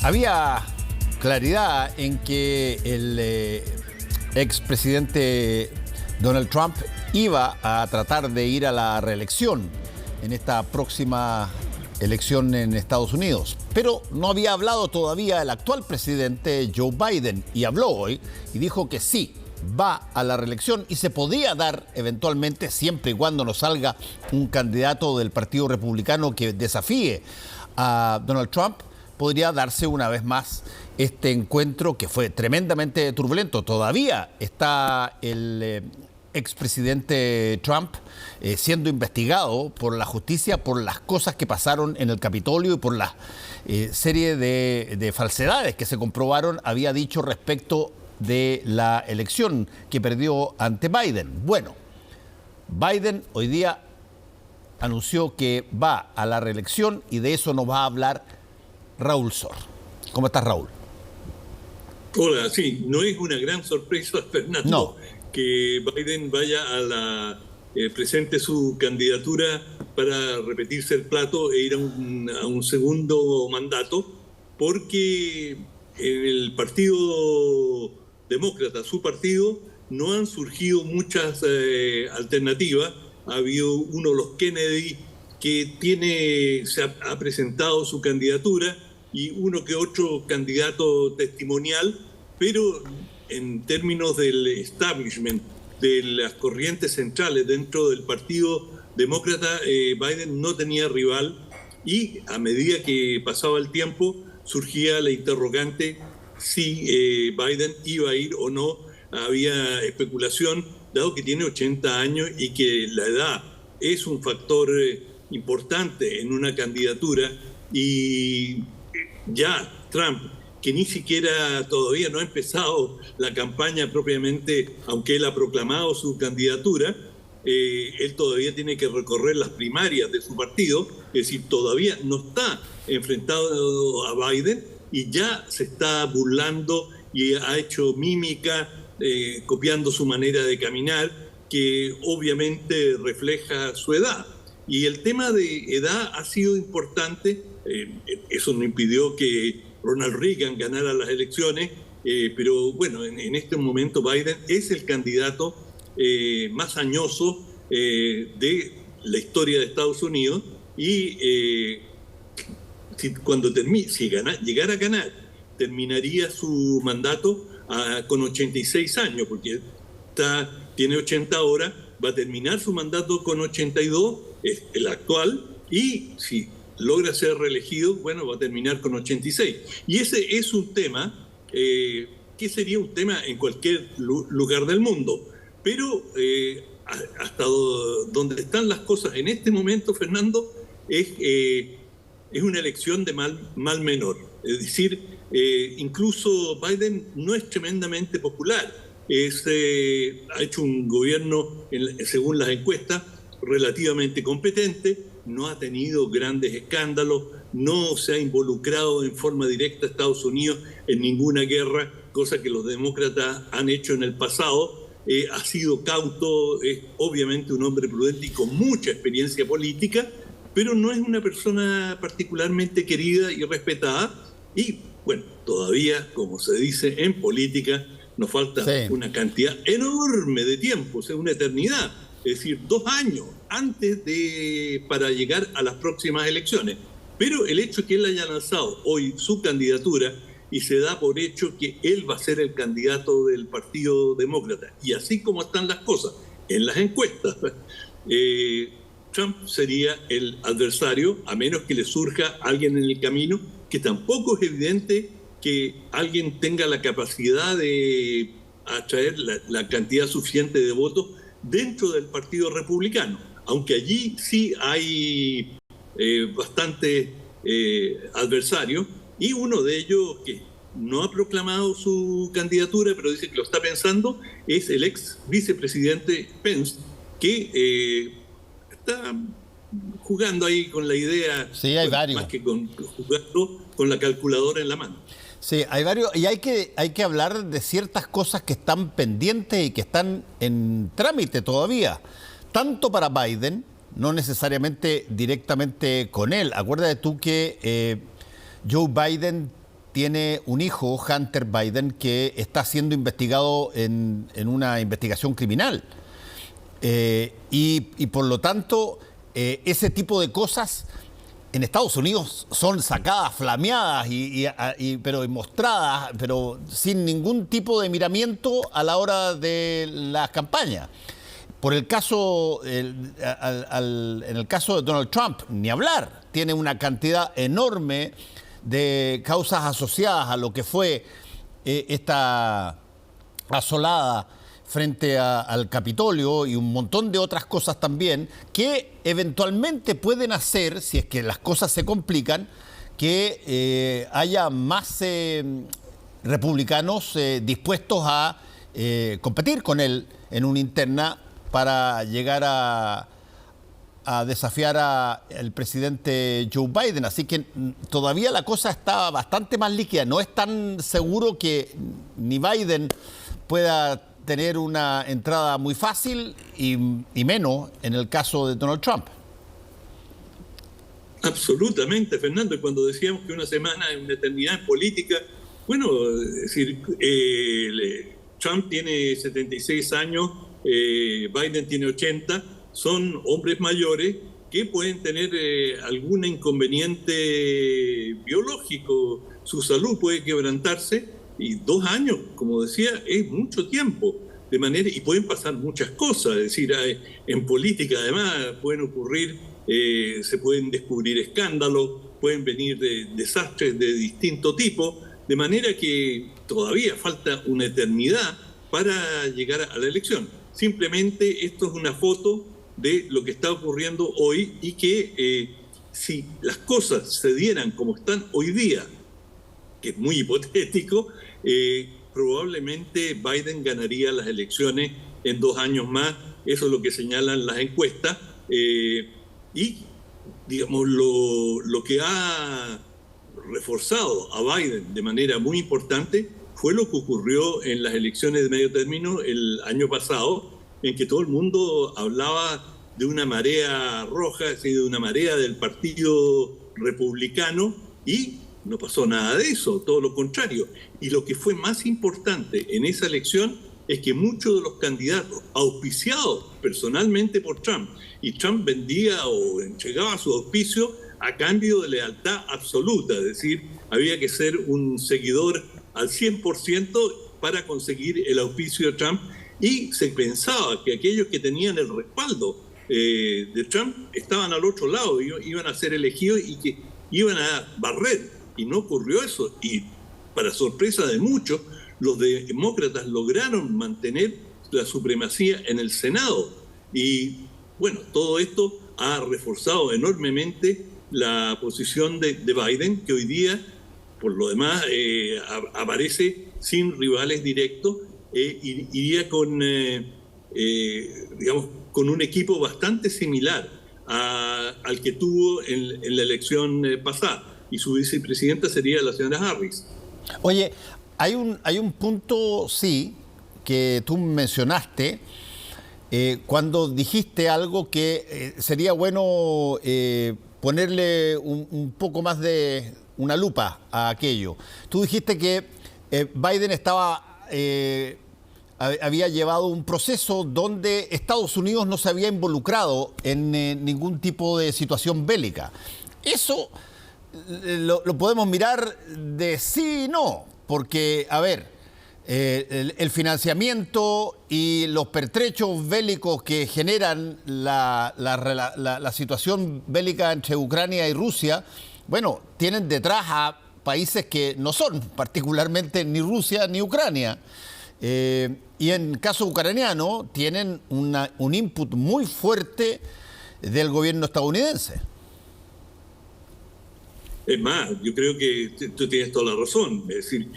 Había claridad en que el expresidente Donald Trump iba a tratar de ir a la reelección en esta próxima elección en Estados Unidos. Pero no había hablado todavía el actual presidente Joe Biden, y habló hoy y dijo que sí, va a la reelección y se podría dar eventualmente, siempre y cuando no salga un candidato del Partido Republicano que desafíe a Donald Trump, podría darse una vez más este encuentro que fue tremendamente turbulento. Todavía está el expresidente Trump siendo investigado por la justicia por las cosas que pasaron en el Capitolio y por la serie de falsedades que se comprobaron, había dicho respecto de la elección que perdió ante Biden. Bueno, Biden hoy día anunció que va a la reelección y de eso nos va a hablar Raúl Sor. ¿Cómo estás, Raúl? Hola, sí, no es una gran sorpresa, Fernando, no, que Biden vaya a presente su candidatura para repetirse el plato e ir a un segundo mandato, porque en el Partido Demócrata, su partido, no han surgido muchas alternativas. Ha habido uno, los Kennedy, que se ha presentado su candidatura, y uno que otro candidato testimonial, pero en términos del establishment, de las corrientes centrales dentro del Partido Demócrata, Biden no tenía rival, y a medida que pasaba el tiempo surgía la interrogante si Biden iba a ir o no. Había especulación, dado que tiene 80 años y que la edad es un factor importante en una candidatura, y ya Trump, que ni siquiera todavía no ha empezado la campaña propiamente, aunque él ha proclamado su candidatura, él todavía tiene que recorrer las primarias de su partido, es decir, todavía no está enfrentado a Biden y ya se está burlando y ha hecho mímica, copiando su manera de caminar, que obviamente refleja su edad. Y el tema de edad ha sido importante. Eso no impidió que Ronald Reagan ganara las elecciones, pero bueno, en este momento Biden es el candidato más añoso de la historia de Estados Unidos, y si llegara a ganar, terminaría su mandato con 86 años, porque tiene 80 ahora, va a terminar su mandato con 82, es el actual, y si logra ser reelegido, bueno, va a terminar con 86. Y ese es un tema que sería un tema en cualquier lugar del mundo. Pero hasta donde están las cosas en este momento, Fernando, es una elección de mal menor. Es decir, incluso Biden no es tremendamente popular. Ha hecho un gobierno, según las encuestas, relativamente competente, no ha tenido grandes escándalos, no se ha involucrado en forma directa a Estados Unidos en ninguna guerra, cosa que los demócratas han hecho en el pasado. Ha sido cauto, es obviamente un hombre prudente y con mucha experiencia política, pero no es una persona particularmente querida y respetada. Y bueno, todavía, como se dice en política, nos falta una cantidad enorme de tiempo, o sea, una eternidad. Es decir, 2 años para llegar a las próximas elecciones. Pero el hecho de que él haya lanzado hoy su candidatura y se da por hecho que él va a ser el candidato del Partido Demócrata, y así como están las cosas en las encuestas, Trump sería el adversario, a menos que le surja alguien en el camino, que tampoco es evidente que alguien tenga la capacidad de atraer la cantidad suficiente de votos dentro del Partido Republicano, aunque allí sí hay bastantes adversarios, y uno de ellos que no ha proclamado su candidatura, pero dice que lo está pensando, es el ex vicepresidente Pence, que está jugando ahí con la idea, sí, hay varios, más que jugando con la calculadora en la mano. Sí, hay varios, y hay que hablar de ciertas cosas que están pendientes y que están en trámite todavía, tanto para Biden, no necesariamente directamente con él. Acuérdate tú que Joe Biden tiene un hijo, Hunter Biden, que está siendo investigado en una investigación criminal. Y por lo tanto, ese tipo de cosas en Estados Unidos son sacadas, flameadas, pero mostradas, pero sin ningún tipo de miramiento a la hora de las campañas. Por el caso, en el caso de Donald Trump, ni hablar, tiene una cantidad enorme de causas asociadas a lo que fue esta asolada frente al Capitolio y un montón de otras cosas también que eventualmente pueden hacer, si es que las cosas se complican, que haya más republicanos dispuestos a competir con él en una interna para llegar a desafiar al presidente Joe Biden. Así que todavía la cosa está bastante más líquida. No es tan seguro que ni Biden pueda tener una entrada muy fácil y menos en el caso de Donald Trump. Absolutamente, Fernando. Y cuando decíamos que una semana es una eternidad en política, bueno, es decir, Trump tiene 76 años, Biden tiene 80, son hombres mayores que pueden tener algún inconveniente biológico, su salud puede quebrantarse, y 2 años, como decía, es mucho tiempo, de manera, y pueden pasar muchas cosas, es decir, en política además pueden ocurrir, se pueden descubrir escándalos, pueden venir desastres de distinto tipo, de manera que todavía falta una eternidad para llegar a la elección. Simplemente esto es una foto de lo que está ocurriendo hoy y que si las cosas se dieran como están hoy día, que es muy hipotético, probablemente Biden ganaría las elecciones en 2 años más. Eso es lo que señalan las encuestas. Y, digamos, lo que ha reforzado a Biden de manera muy importante fue lo que ocurrió en las elecciones de medio término el año pasado, en que todo el mundo hablaba de una marea roja, es decir, de una marea del Partido Republicano, y no pasó nada de eso, todo lo contrario. Y lo que fue más importante en esa elección es que muchos de los candidatos auspiciados personalmente por Trump, y Trump vendía o entregaba su auspicio a cambio de lealtad absoluta, es decir, había que ser un seguidor al 100% para conseguir el auspicio de Trump, y se pensaba que aquellos que tenían el respaldo de Trump estaban al otro lado, iban a ser elegidos y que iban a barrer. Y no ocurrió eso. Y para sorpresa de muchos, los demócratas lograron mantener la supremacía en el Senado. Y bueno, todo esto ha reforzado enormemente la posición de Biden, que hoy día, por lo demás, aparece sin rivales directos, iría con, digamos, con un equipo bastante similar al que tuvo en la elección pasada. Y su vicepresidenta sería la señora Harris. Oye, hay un punto, sí, que tú mencionaste cuando dijiste algo que sería bueno ponerle un poco más de una lupa a aquello. Tú dijiste que Biden había llevado un proceso donde Estados Unidos no se había involucrado en ningún tipo de situación bélica. Eso lo podemos mirar de sí y no, porque, a ver, el financiamiento y los pertrechos bélicos que generan la situación bélica entre Ucrania y Rusia, bueno, tienen detrás a países que no son particularmente ni Rusia ni Ucrania. Y en caso ucraniano tienen un input muy fuerte del gobierno estadounidense. Es más, yo creo que tú tienes toda la razón. Es decir,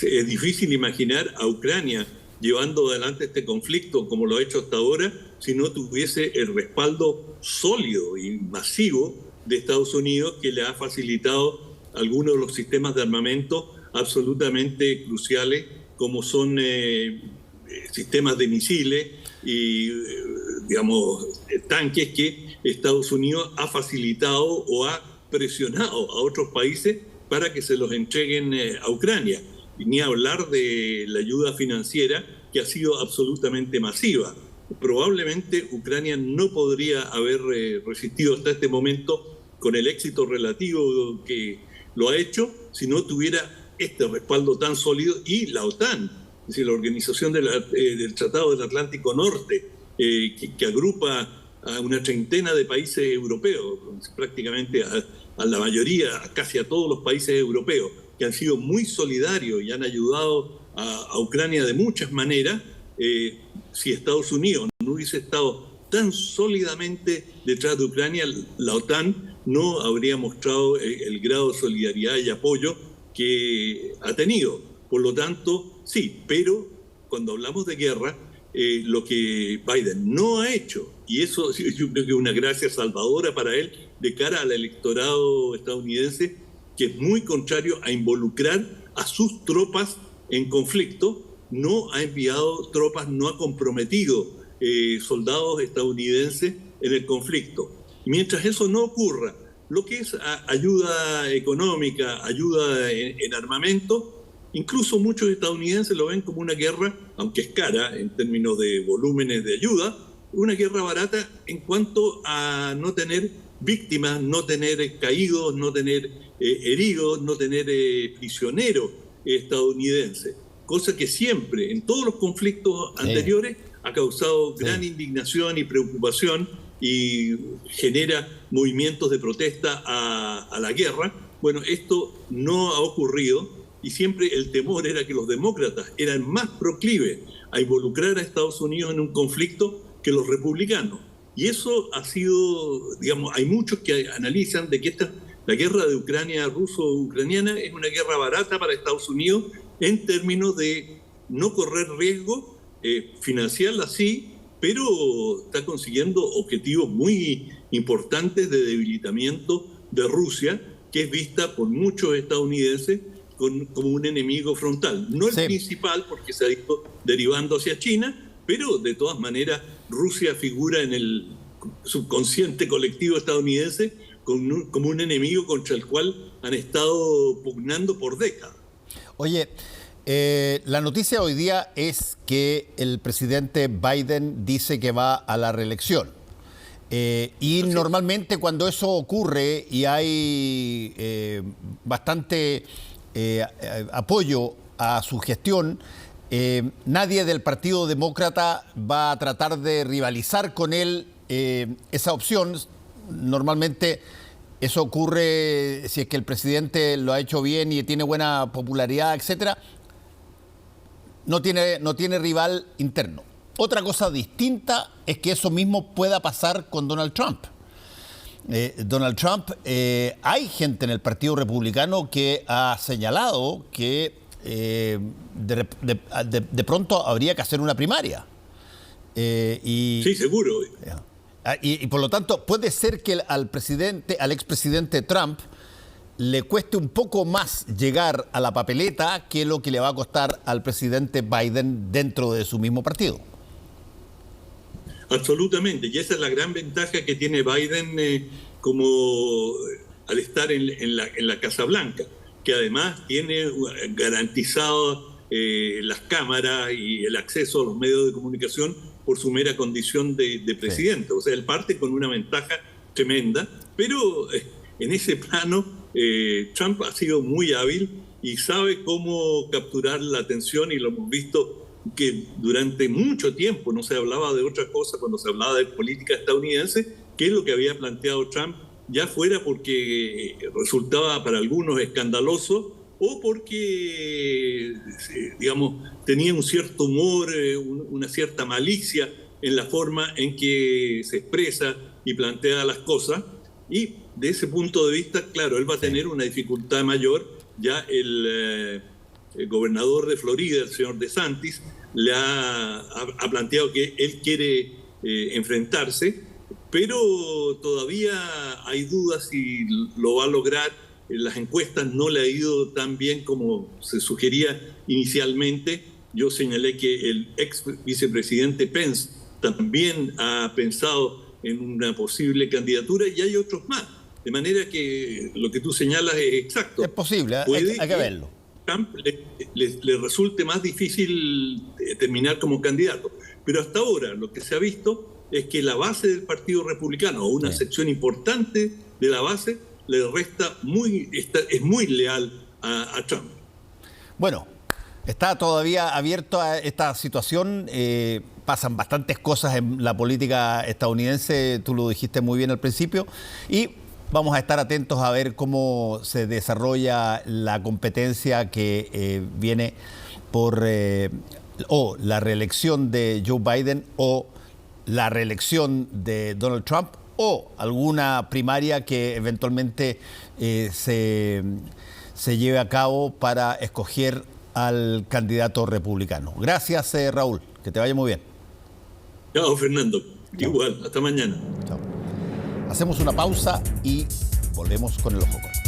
es difícil imaginar a Ucrania llevando adelante este conflicto como lo ha hecho hasta ahora si no tuviese el respaldo sólido y masivo de Estados Unidos, que le ha facilitado algunos de los sistemas de armamento absolutamente cruciales, como son sistemas de misiles y, digamos, tanques que Estados Unidos ha facilitado o ha presionado a otros países para que se los entreguen a Ucrania. Y ni hablar de la ayuda financiera, que ha sido absolutamente masiva. Probablemente Ucrania no podría haber resistido hasta este momento con el éxito relativo que lo ha hecho si no tuviera este respaldo tan sólido, y la OTAN, es decir, la organización del Tratado del Atlántico Norte, que agrupa a una treintena de países europeos, prácticamente a la mayoría, casi a todos los países europeos, que han sido muy solidarios y han ayudado a Ucrania de muchas maneras. Si Estados Unidos no hubiese estado tan sólidamente detrás de Ucrania, la OTAN no habría mostrado el grado de solidaridad y apoyo que ha tenido. Por lo tanto, sí, pero cuando hablamos de guerra, lo que Biden no ha hecho, y eso yo creo que es una gracia salvadora para él de cara al electorado estadounidense, que es muy contrario a involucrar a sus tropas en conflicto, no ha enviado tropas, no ha comprometido soldados estadounidenses en el conflicto. Y mientras eso no ocurra, lo que es ayuda económica, ayuda en armamento, incluso muchos estadounidenses lo ven como una guerra, aunque es cara en términos de volúmenes de ayuda, una guerra barata en cuanto a no tener víctimas, no tener caídos, no tener heridos, no tener prisioneros estadounidenses. Cosa que siempre, en todos los conflictos anteriores, ha causado gran indignación y preocupación y genera movimientos de protesta a la guerra. Bueno, esto no ha ocurrido, y siempre el temor era que los demócratas eran más proclives a involucrar a Estados Unidos en un conflicto que los republicanos. Y eso ha sido, digamos, hay muchos que analizan de que la guerra de Ucrania ruso-ucraniana es una guerra barata para Estados Unidos en términos de no correr riesgo, financiarla sí, pero está consiguiendo objetivos muy importantes de debilitamiento de Rusia, que es vista por muchos estadounidenses como un enemigo frontal. No el principal, porque se ha ido derivando hacia China, pero de todas maneras Rusia figura en el subconsciente colectivo estadounidense como un enemigo contra el cual han estado pugnando por décadas. Oye, la noticia hoy día es que el presidente Biden dice que va a la reelección. Y normalmente cuando eso ocurre y hay bastante apoyo a su gestión, nadie del Partido Demócrata va a tratar de rivalizar con él esa opción. Normalmente eso ocurre si es que el presidente lo ha hecho bien y tiene buena popularidad, etcétera. No tiene rival interno. Otra cosa distinta es que eso mismo pueda pasar con Donald Trump. Hay gente en el Partido Republicano que ha señalado que de pronto habría que hacer una primaria. Sí, seguro. Y por lo tanto, puede ser que al expresidente Trump le cueste un poco más llegar a la papeleta que lo que le va a costar al presidente Biden dentro de su mismo partido. Absolutamente, y esa es la gran ventaja que tiene Biden como al estar en la Casa Blanca, que además tiene garantizado las cámaras y el acceso a los medios de comunicación por su mera condición de presidente. O sea, él parte con una ventaja tremenda, pero en ese plano Trump ha sido muy hábil y sabe cómo capturar la atención, y lo hemos visto que durante mucho tiempo no se hablaba de otra cosa cuando se hablaba de política estadounidense, que es lo que había planteado Trump, ya fuera porque resultaba para algunos escandaloso o porque, digamos, tenía un cierto humor, una cierta malicia en la forma en que se expresa y plantea las cosas. Y de ese punto de vista, claro, él va a tener una dificultad mayor. Ya el gobernador de Florida, el señor DeSantis, le ha planteado que él quiere enfrentarse, pero todavía hay dudas si lo va a lograr. Las encuestas no le ha ido tan bien como se sugería inicialmente. Yo señalé que el ex vicepresidente Pence también ha pensado en una posible candidatura, y hay otros más. De manera que lo que tú señalas es exacto. Es posible, hay que verlo. Trump le resulte más difícil terminar como candidato. Pero hasta ahora lo que se ha visto es que la base del Partido Republicano, o una sección importante de la base, es muy leal a Trump. Bueno, está todavía abierto a esta situación. Pasan bastantes cosas en la política estadounidense, tú lo dijiste muy bien al principio, y vamos a estar atentos a ver cómo se desarrolla la competencia que viene por o la reelección de Joe Biden o la reelección de Donald Trump o alguna primaria que eventualmente se lleve a cabo para escoger al candidato republicano. Gracias, Raúl. Que te vaya muy bien. Chao, Fernando. Igual. Hasta mañana. Chao. Hacemos una pausa y volvemos con el Ojo con Ojo.